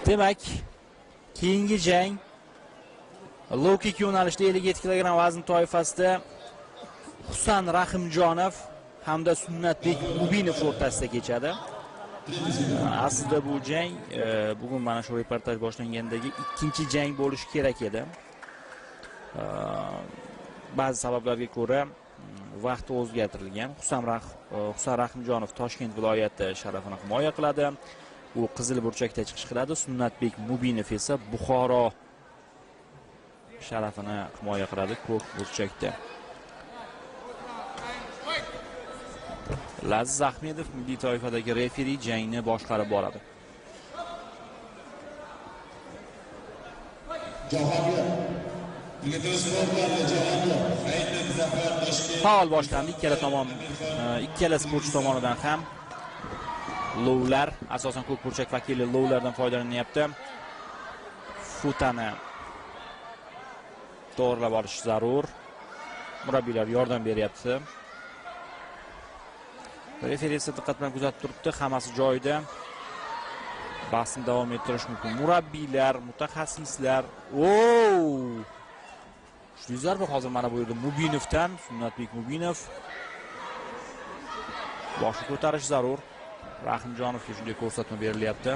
Demak, keyingi jang low kick yo'nalishida 57 kg vazn toifasida Husan Rahimjonov hamda Sunnatbek Mubinov o'rtasida kechadi. Aslida bu jang bugun mana shu reportaj boshlangandagi ikkinchi jang bo'lishi kerak edi. Ba'zi sabablarga ko'ra vaqti o'zgartirilgan. Husan Rahimjonov Toshkent viloyati sharafini himoya qiladi. U qizil burchakda chiqish qiladi. Sunnatbek Mubinov esa Buxoro sharafini himoya qiladi ko'k burchakda. Laziz Ahmedov milliy toifadagi referi jangni boshqarib boradi. Faol boshlandi ikkala sportchi tomonidan ham. Lowlar, asosan ko'k burchak vakili lowlardan foydalanyapti. Futani to'g'rilab olish zarur. Murabbiylar yordam beryapti. Referi esa diqqat bilan kuzatib turibdi, hammasi joyida. Bahsni davom ettirish mumkin. Murabbiylar, mutaxassislar. Kuchli zarba hozir mana bu yerda Mubinovdan, Sunnatbek Mubinov. Boshni ko'tarish zarur. Rahimjonovga shunday ko'rsatma berilyapti.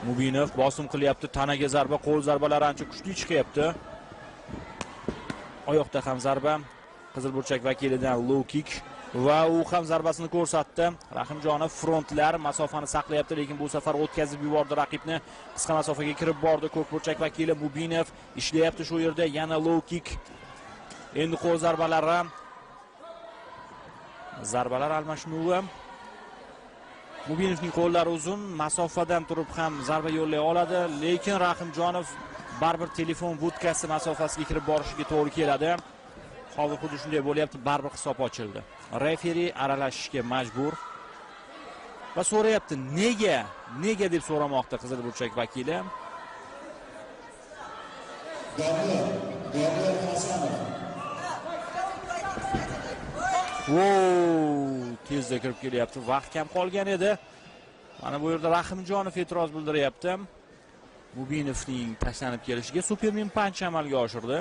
Mubinov bosim qilyapti, tanaga zarba, qo'l zarbalari ancha kuchli chiqyapti. Oyoqda ham zarba, qizil burchak vakilidan low kick va u ham zarbasini ko'rsatdi. Rahimjonov frontlar masofani saqlayapti, lekin bu safar o'tkazib yubordi raqibni. Qisqa masofaga kirib bordi ko'k burchak vakili Mubinov. Ishlayapti shu yerda, yana low kick. Endi qo'l zarbalari. Zarbalar almashinuvi. Mubinovning qo'llari uzun, masofadan turib ham zarba yo'llay oladi, lekin Rahimjonov baribir telefon budkasi masofasiga kirib borishiga to'g'ri keladi. Hozir xuddi shunday bo'lyapti, baribir hisob ochildi. Referi aralashishga majbur va so'rayapti, nega deb so'ramoqda qizil burchak vakili. Tezda kirib kelyapti. Vaqt kam qolgan edi. Mana bu yerda Rahimjonov e'tiroz bildiryapti. Mubinovning tashlanib kelishiga Superman punch amalga oshirdi.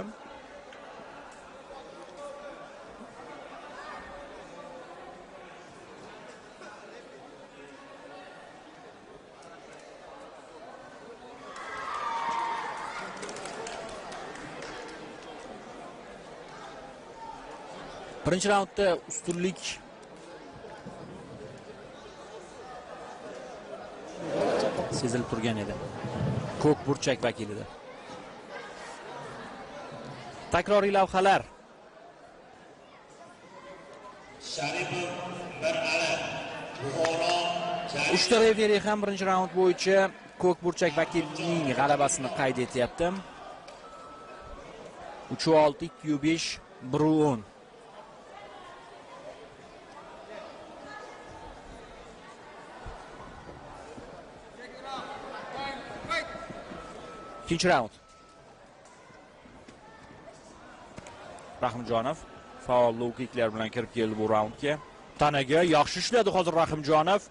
Birinchi raundda ustunlik sezilib turgan edi. Ko'k burchak vakilida. Takroriy lavhalar. Sharipov bir ala. Buxoro. Uchta referi ham birinchi raund bo'yicha ko'k burchak vakilining g'alabasini qayd etyapti. 3-6, 2-5, 1-10. Ikkinchi raund. Rahimjonov faol low kicklar bilan kirib keldi bu raundga. Tanaga yaxshi ishladi hozir Rahimjonov.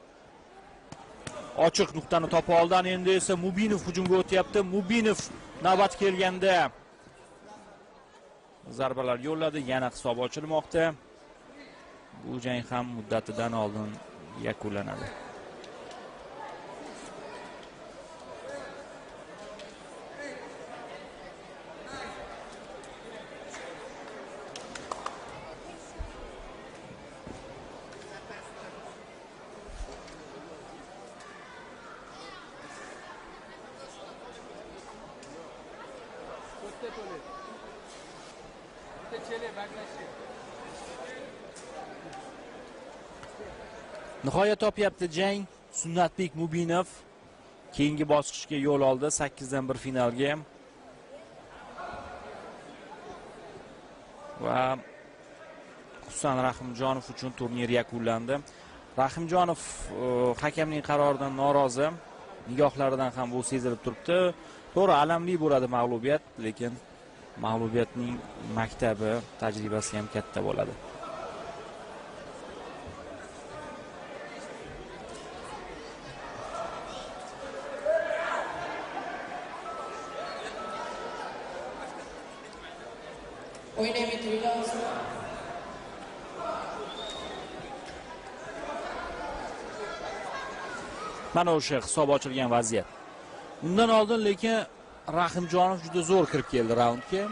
Ochiq nuqtani topa oldi. Endi esa Mubinov hujumga o'tyapti. Mubinov navbat kelganda zarbalar yo'lladi, yana hisob ochilmoqda. Bu jang ham muddatidan oldin yakunlanadi. Nihoyat topyapti jang. Sunnatbek Mubinov keyingi bosqichga yo'l oldi, 8 dan 1 finalga. Va Husan Rahimjonov uchun turnir yakunlandi. Rahimjonov hakamning qaroridan norozi. Nigohlaridan ham bu sezilib turibdi. To'g'ri, alamli bo'ladi mag'lubiyat, lekin mag'lubiyatning maktabi, tajribasi ham katta bo'ladi. O'ynay bitiringlar hozir. Mana o'sha hisob ochilgan vaziyat. Undan oldin lekin Rahimjonov juda zo'r kirib keldi raundga.